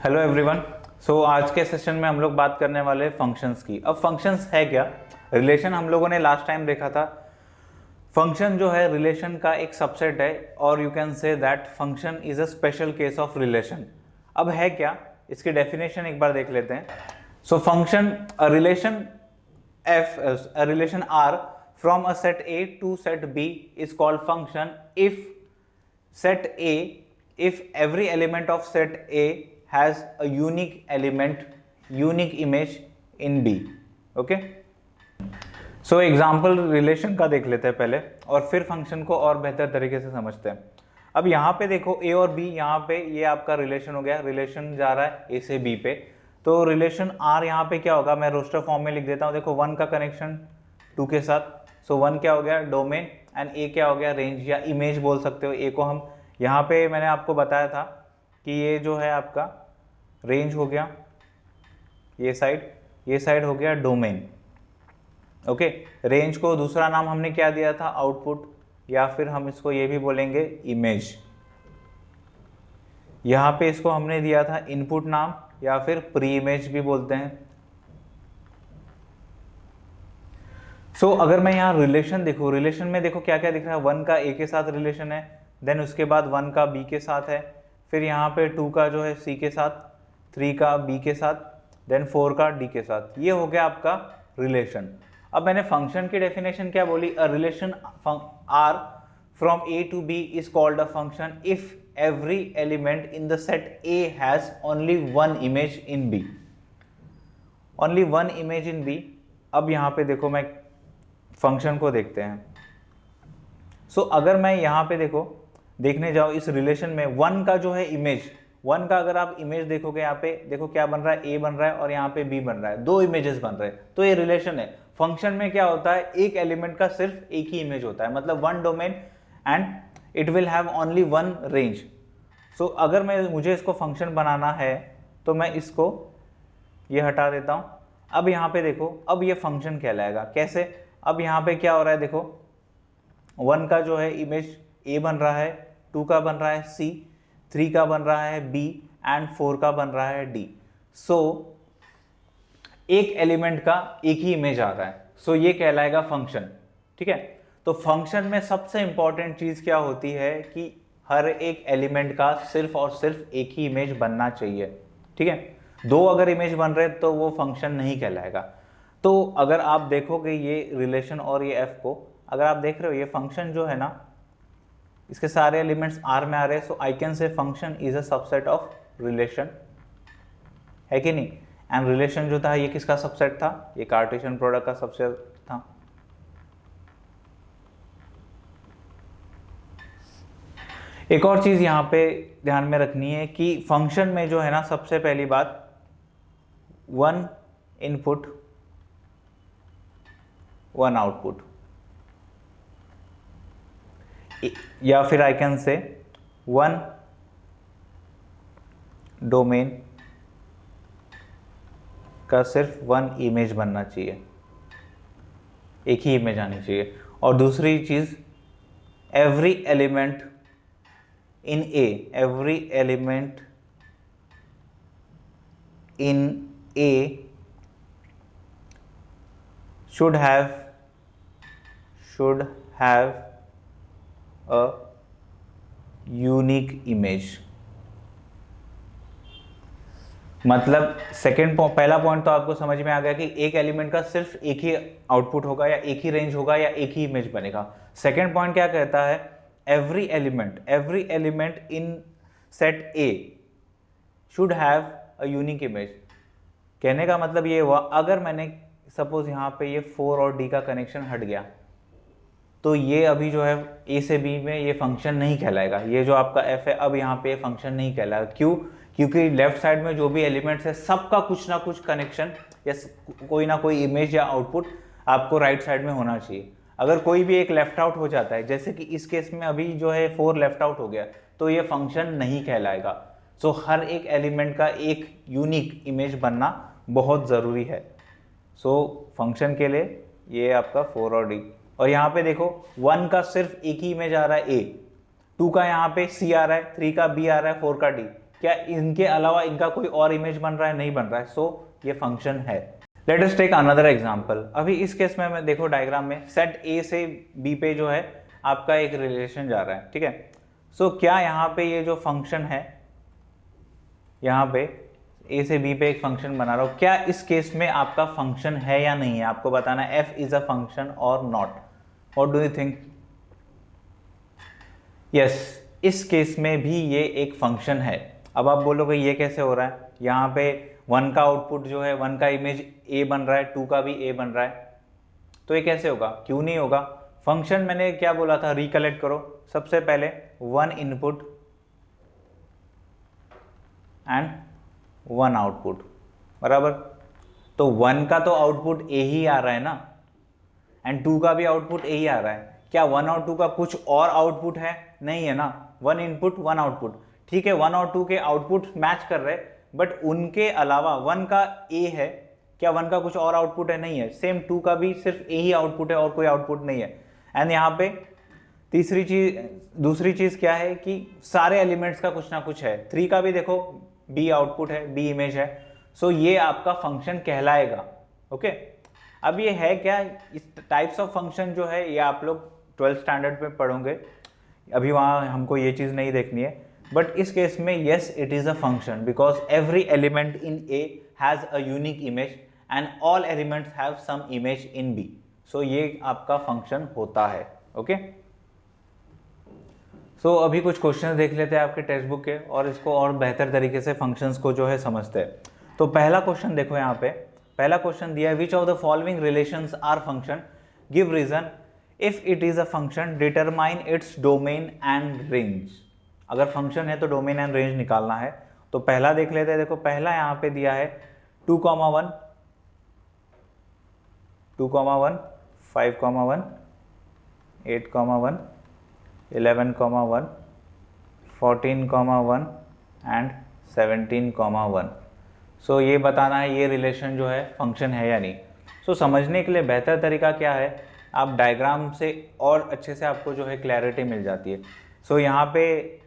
Hello everyone. आज के session में हम लोग बात करने वाले फंक्शंस की। अब फंक्शंस है क्या? रिलेशन हम लोगों ने लास्ट टाइम देखा था। फंक्शन जो है रिलेशन का एक सबसेट है, और you can say that function is a special case of relation. अब है क्या, इसकी डेफिनेशन एक बार देख लेते हैं। So function a relation f a relation r from a set a to set b is called function if set a if every element of set a has a unique image in b. Okay, so example relation का देख लेते हैं पहले, और फिर function को और बेहतर तरीके से समझते हैं। अब यहाँ पे देखो a और b, यहाँ पे ये आपका रिलेशन हो गया, रिलेशन जा रहा है a से b पे। तो रिलेशन r यहाँ पे क्या होगा, मैं रोस्टर फॉर्म में लिख देता हूँ। देखो 1 का कनेक्शन 2 के साथ, सो 1 क्या हो गया डोमेन, एंड a क्या हो गया रेंज या इमेज बोल सकते हो। a को हम यहाँ पे मैंने आपको बताया था कि ये जो है आपका रेंज हो गया, ये साइड हो गया डोमेन। ओके, रेंज को दूसरा नाम हमने क्या दिया था, आउटपुट, या फिर हम इसको ये भी बोलेंगे इमेज। यहाँ पे इसको हमने दिया था इनपुट नाम, या फिर प्री इमेज भी बोलते हैं। अगर मैं यहाँ रिलेशन देखो, रिलेशन में देखो क्या क्या दिख रहा है। 1 का a के साथ रिलेशन है, देन उसके बाद 1 का b के साथ है, फिर यहाँ पे 2 का जो है c के साथ, 3 का b के साथ, देन 4 का d के साथ। ये हो गया आपका रिलेशन। अब मैंने फंक्शन की डेफिनेशन क्या बोली, a relation r from a to b is called a function if every element in the set a has only one image in b. only one image in b. अब यहाँ पे देखो, मैं function को देखते हैं। अगर मैं यहाँ पे देखो देखने जाओ इस रिलेशन में 1 का जो है इमेज, 1 का अगर आप इमेज देखोगे, यहाँ पे देखो क्या बन रहा है, a बन रहा है और यहाँ पे b बन रहा है, 2 इमेजेस बन रहे हैं। तो ये रिलेशन है। फंक्शन में क्या होता है, एक एलिमेंट का सिर्फ एक ही इमेज होता है, मतलब 1 domain and it will have only 1 range. अगर मुझे इसको फंक्शन बनाना है तो मैं इसको ये हटा देता हूँ। अब यहाँ पे देखो, अब ये फंक्शन कहलाएगा। कैसे? अब यहाँ पे क्या हो रहा है, देखो 1 का जो है इमेज a बन रहा है, 2 का बन रहा है c, 3 का बन रहा है b, एंड 4 का बन रहा है d। एक एलिमेंट का एक ही इमेज आ रहा है, ये कहलाएगा फंक्शन। ठीक है, तो फंक्शन में सबसे इंपॉर्टेंट चीज क्या होती है कि हर एक एलिमेंट का सिर्फ और सिर्फ एक ही इमेज बनना चाहिए। ठीक है, 2 अगर इमेज बन रहे तो वो फंक्शन नहीं कहलाएगा। तो अगर आप देखोगे ये रिलेशन और ये f को, अगर आप देख रहे हो ये फंक्शन जो है ना, इसके सारे एलिमेंट्स R में आ रहे हैं, so I can say function is a subset of relation, है कि नहीं। एंड रिलेशन जो था ये किसका सबसेट था, ये कार्टेशियन प्रोडक्ट का सबसेट था। एक और चीज यहाँ पे ध्यान में रखनी है कि फंक्शन में जो है ना, सबसे पहली बात 1 इनपुट 1 आउटपुट, या फिर आई कैन से 1 डोमेन का सिर्फ 1 इमेज बनना चाहिए, एक ही इमेज आनी चाहिए। और दूसरी चीज, every element in A, every element in A should have a unique image। मतलब पहला पॉइंट तो आपको समझ में आ गया कि एक एलिमेंट का सिर्फ एक ही आउटपुट होगा, या एक ही रेंज होगा, या एक ही इमेज बनेगा। सेकेंड पॉइंट क्या कहता है, every element in set A should have a unique image. कहने का मतलब ये हुआ, अगर मैंने सपोज यहाँ पे ये 4 और d का कनेक्शन हट गया, तो ये अभी जो है a से b में ये फंक्शन नहीं कहलाएगा। ये जो आपका f है, अब यहाँ पे ये फंक्शन नहीं कहलाएगा। क्यों? क्योंकि लेफ्ट साइड में जो भी एलिमेंट्स है सबका कुछ ना कुछ कनेक्शन या कोई ना कोई इमेज या आउटपुट आपको राइट साइड में होना चाहिए। अगर कोई भी एक लेफ्ट आउट हो जाता है, जैसे कि इस केस में अभी जो है 4 लेफ्ट आउट हो गया, तो ये फंक्शन नहीं कहलाएगा। हर एक एलिमेंट का एक यूनिक इमेज बनना बहुत ज़रूरी है। फंक्शन के लिए ये आपका 4 और d। और यहाँ पे देखो 1 का सिर्फ एक ही इमेज आ रहा है a, 2 का यहाँ पे c आ रहा है, 3 का b आ रहा है, 4 का d। क्या इनके अलावा इनका कोई और इमेज बन रहा है? नहीं बन रहा है, सो ये फंक्शन है। Let us take another example. अभी इस केस में मैं देखो डायग्राम में सेट ए से बी पे जो है आपका एक रिलेशन जा रहा है, ठीक है। सो क्या यहाँ पे ये जो फंक्शन है, यहाँ पे ए से बी पे एक फंक्शन बना रहा हूँ, क्या इस केस में आपका फंक्शन है या नहीं है? आपको बताना है एफ इज अ फंक्शन और not. What do you think? Yes, इस केस में भी ये एक फंक्शन है। अब आप बोलोगे ये कैसे हो रहा है? यहाँ पे 1 का आउटपुट जो है 1 का इमेज ए बन रहा है, 2 का भी ए बन रहा है, तो ये कैसे होगा? क्यों नहीं होगा? फंक्शन मैंने क्या बोला था, रिकलेक्ट करो। सबसे पहले 1 इनपुट एंड 1 आउटपुट, बराबर। तो 1 का तो आउटपुट ए ही आ रहा है ना, एंड 2 का भी आउटपुट ए ही आ रहा है। क्या 1 और 2 का कुछ और आउटपुट है? नहीं है ना। 1 इनपुट 1 आउटपुट, ठीक है। 1 और 2 के आउटपुट मैच कर रहे, बट उनके अलावा 1 का ए है, क्या 1 का कुछ और आउटपुट है? नहीं है। सेम 2 का भी सिर्फ ए ही आउटपुट है और कोई आउटपुट नहीं है। एंड यहाँ पे दूसरी चीज क्या है कि सारे एलिमेंट्स का कुछ ना कुछ है। 3 का भी देखो बी आउटपुट है, बी इमेज है, सो ये आपका फंक्शन कहलाएगा। ओके, अब ये है क्या, इस टाइप्स ऑफ फंक्शन जो है ये आप लोग 12th स्टैंडर्ड में पढ़ोगे, अभी वहाँ हमको ये चीज़ नहीं देखनी है। बट इस केस में yes it is a function because every element in A has a unique image and all elements have some image in B, so ये आपका फंक्शन होता है। ओके, सो अभी कुछ क्वेश्चन देख लेते हैं आपके टेक्स्ट बुक के और इसको और बेहतर तरीके से फंक्शंस को जो है समझते हैं। तो पहला क्वेश्चन देखो, यहाँ पे पहला क्वेश्चन दिया है, which of the following relations are function, give reason, if it is a function determine its domain and range. अगर फंक्शन है तो डोमेन एंड रेंज निकालना है। तो पहला देख लेते हैं। देखो पहला यहाँ पे दिया है 2,1, 2,1, 5,1, 8,1, 11,1, 14,1 एंड 17,1। सो ये बताना है ये रिलेशन जो है फंक्शन है या नहीं। सो समझने के लिए बेहतर तरीका क्या है, आप डायग्राम से और अच्छे से आपको जो है क्लैरिटी मिल जाती है। सो यहाँ पे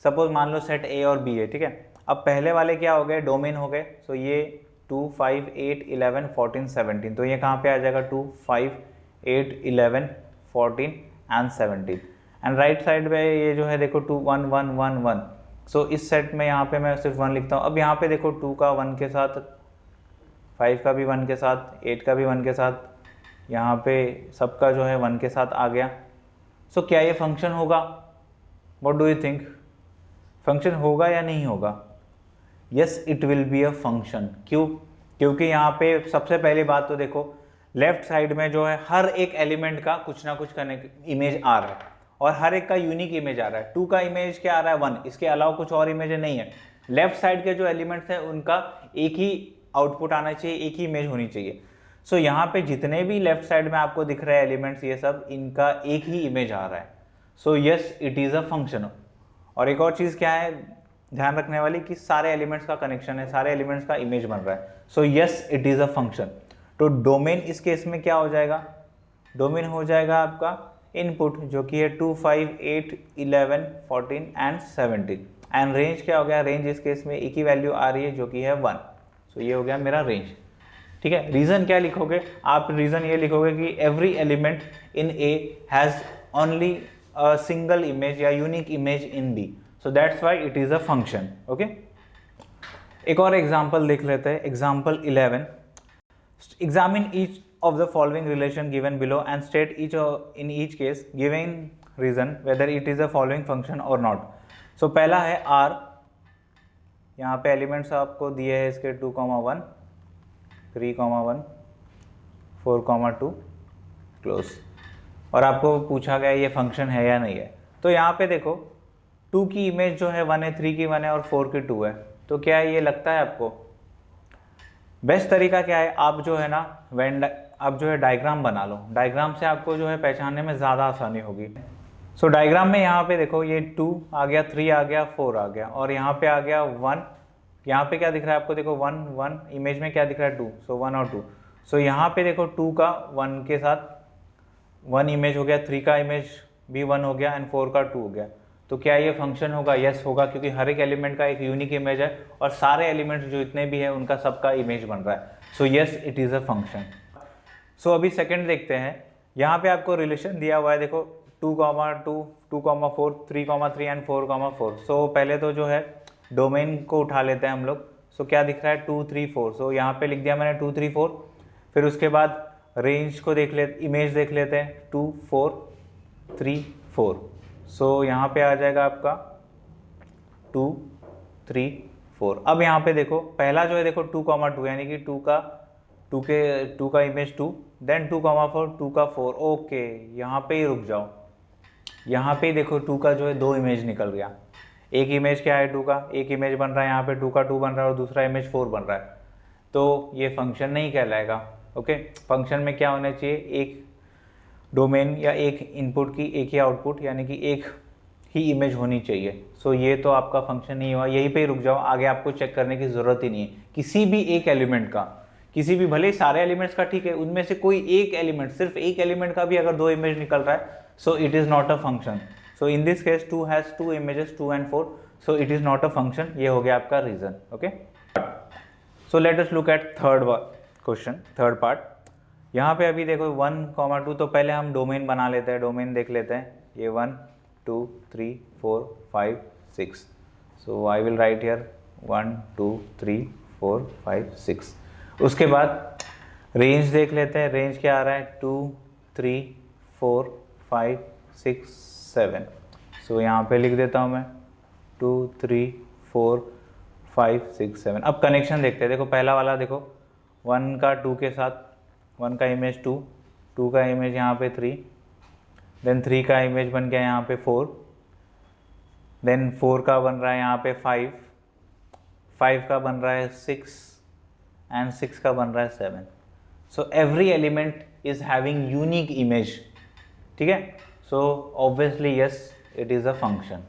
सपोज मान लो सेट ए और बी है, ठीक है। अब पहले वाले क्या हो गए, डोमेन हो गए। सो ये 2, 5, 8, 11, 14, 17, तो ये कहाँ पे आ जाएगा 2, 5, 8, 11, 14 एंड 17। एंड राइट साइड पे ये जो है देखो 2, 1, 1, 1, 1। सो इस सेट में यहाँ पे मैं सिर्फ 1 लिखता हूँ। अब यहाँ पे देखो 2 का 1 के साथ, 5 का भी 1 के साथ, 8 का भी 1 के साथ, यहाँ पे सबका जो है 1 के साथ आ गया। सो क्या ये फंक्शन होगा? What do you think, function होगा या नहीं होगा? Yes it will be a function. क्यों? क्योंकि यहाँ पे सबसे पहली बात तो देखो लेफ्ट साइड में जो है हर एक एलिमेंट का कुछ ना कुछ इमेज आ रहा है और हर एक का यूनिक इमेज आ रहा है। 2 का इमेज क्या आ रहा है 1, इसके अलावा कुछ और इमेज नहीं है। लेफ्ट साइड के जो एलिमेंट्स हैं उनका एक ही आउटपुट आना चाहिए, एक ही इमेज होनी चाहिए। सो यहाँ पे जितने भी लेफ्ट साइड में आपको दिख रहे हैं एलिमेंट्स, ये सब इनका एक ही इमेज आ रहा है। So yes it is a function. और एक और चीज़ क्या है ध्यान रखने वाली कि सारे एलिमेंट्स का कनेक्शन है, सारे एलिमेंट्स का इमेज बन रहा है। So yes it is a function. तो डोमेन इस केस में क्या हो जाएगा, डोमेन हो जाएगा आपका इनपुट जो कि है 2, 5, 8, 11, 14 एंड 17। एंड रेंज क्या हो गया, रेंज इस केस में एक ही वैल्यू आ रही है जो कि है 1। सो ये हो गया मेरा रेंज, ठीक है। रीज़न क्या लिखोगे आप, रीज़न ये लिखोगे कि every element in A has only a single image या unique image in B, so that's why it is a function. Okay, एक और एग्जाम्पल देख लेते हैं। Example 11, examine each of the following relation given below and state in each case giving reason whether it is a following function or not. So पहला है R, यहाँ पे elements आपको दिए हैं इसके 2,1, 3,1, 4,2 क्लोज, और आपको पूछा गया ये फंक्शन है या नहीं है। तो यहाँ पे देखो 2 की इमेज जो है 1 है, 3 की 1 है और 4 की 2 है। तो क्या ये लगता है आपको? बेस्ट तरीका क्या है, आप जो है ना आप जो है डायग्राम बना लो, डायग्राम से आपको जो है पहचानने में ज़्यादा आसानी होगी। सो डायग्राम में यहाँ पे देखो ये 2 आ गया, 3 आ गया, 4 आ गया और यहाँ पे आ गया 1। यहाँ पे क्या दिख रहा है आपको, देखो 1, 1 इमेज में क्या दिख रहा है 2, सो 1 और 2। सो यहाँ पे देखो 2 का 1 के साथ 1 इमेज हो गया, 3 का इमेज भी 1 हो गया एंड 4 का 2 हो गया। तो क्या ये फंक्शन होगा? यस होगा, क्योंकि हर एक एलिमेंट का एक यूनिक इमेज है और सारे एलिमेंट्स जो इतने भी हैं उनका सबका इमेज बन रहा है। So yes, it is a function. So अभी सेकंड देखते हैं। यहाँ पे आपको रिलेशन दिया हुआ है, देखो 2,2, 2,4, 3,3 एंड 4,4। सो पहले तो जो है डोमेन को उठा लेते हैं हम लोग। सो क्या दिख रहा है? 2, 3, 4। सो यहाँ पे लिख दिया मैंने 2, 3, 4। फिर उसके बाद रेंज को देख ले, इमेज देख लेते हैं 2, 4, 3, 4। सो यहाँ पे आ जाएगा आपका 2, 3, 4। अब यहाँ पे देखो पहला जो है देखो 2,2, यानी कि 2 का इमेज 2, देन 2,4, 2 का 4। ओके, यहाँ पे ही रुक जाओ। यहाँ पे देखो 2 का जो है 2 इमेज निकल गया। एक इमेज क्या है 2 का? एक इमेज बन रहा है यहाँ पे 2 का 2 बन रहा है और दूसरा इमेज 4 बन रहा है। तो ये फंक्शन नहीं कहलाएगा। ओके, फंक्शन में क्या होना चाहिए? एक डोमेन या एक इनपुट की एक ही आउटपुट, यानी कि एक ही इमेज होनी चाहिए। सो ये तो आपका फंक्शन नहीं हुआ, यहीं पे ही रुक जाओ, आगे आपको चेक करने की ज़रूरत ही नहीं है। किसी भी एक एलिमेंट का, किसी भी, भले सारे एलिमेंट्स का ठीक है, उनमें से कोई एक एलिमेंट, सिर्फ एक एलिमेंट का भी अगर 2 इमेज निकल रहा है, so it is not a function. So in this case 2 has 2 images, 2 and 4, so it is not a function. ये हो गया आपका reason. Okay, so let us look at third question, third part. यहाँ पे अभी देखो 1,2, तो पहले हम डोमेन बना लेते हैं, डोमेन देख लेते हैं। ये 1, 2, 3, 4, 5, 6। सो आई विल राइट हियर 1, 2, 3, 4, 5, 6। उसके बाद रेंज देख लेते हैं, रेंज क्या आ रहा है? 2, 3, 4, 5, 6, 7। सो यहाँ पे लिख देता हूँ मैं 2, 3, 4, 5, 6, 7। अब कनेक्शन देखते हैं। देखो पहला वाला देखो 1 का 2 के साथ, 1 का इमेज 2, 2 का इमेज यहाँ पे 3, देन 3 का इमेज बन गया यहाँ पे 4, देन 4 का बन रहा है यहाँ पे 5, 5 का बन रहा है 6 एंड 6 का बन रहा है 7। So every element is having unique image. ठीक है, so obviously yes, it is a function.